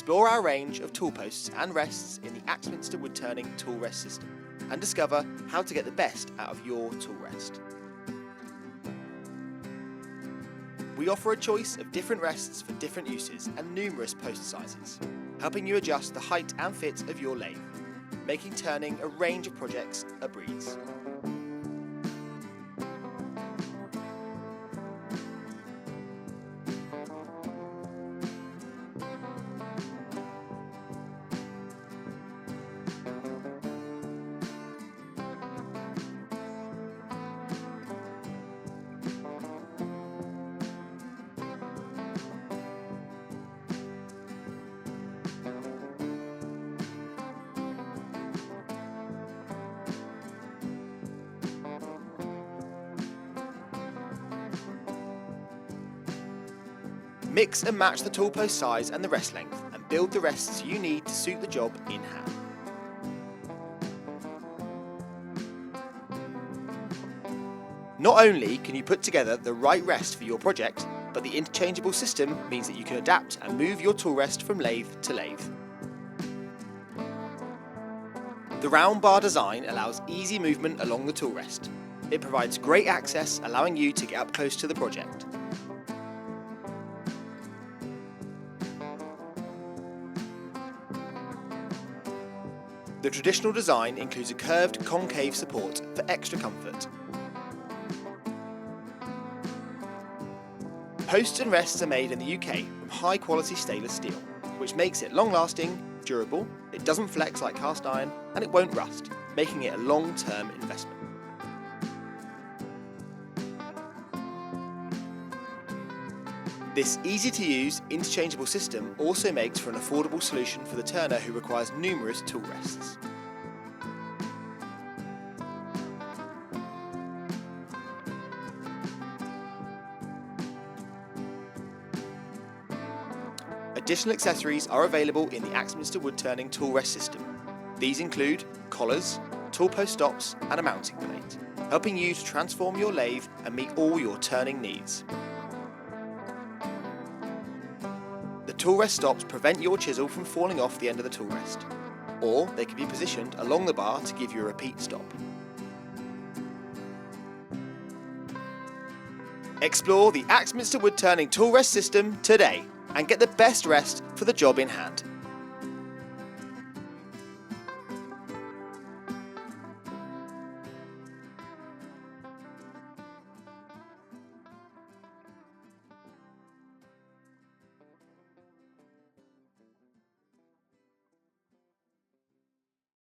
Explore our range of tool posts and rests in the Axminster Woodturning tool rest system and discover how to get the best out of your tool rest. We offer a choice of different rests for different uses and numerous post sizes, helping you adjust the height and fit of your lathe, making turning a range of projects a breeze. Mix and match the tool post size and the rest length and build the rests you need to suit the job in hand. Not only can you put together the right rest for your project, but the interchangeable system means that you can adapt and move your tool rest from lathe to lathe. The round bar design allows easy movement along the tool rest. It provides great access, allowing you to get up close to the project. The traditional design includes a curved concave support for extra comfort. Posts and rests are made in the UK from high quality stainless steel, which makes it long lasting, durable, it doesn't flex like cast iron, and it won't rust, making it a long-term investment. This easy-to-use, interchangeable system also makes for an affordable solution for the turner who requires numerous tool rests. Additional accessories are available in the Axminster Woodturning tool rest system. These include collars, tool post stops and a mounting plate, helping you to transform your lathe and meet all your turning needs. The tool rest stops prevent your chisel from falling off the end of the tool rest, or they can be positioned along the bar to give you a repeat stop. Explore the Axminster Woodturning tool rest system today and get the best rest for the job in hand.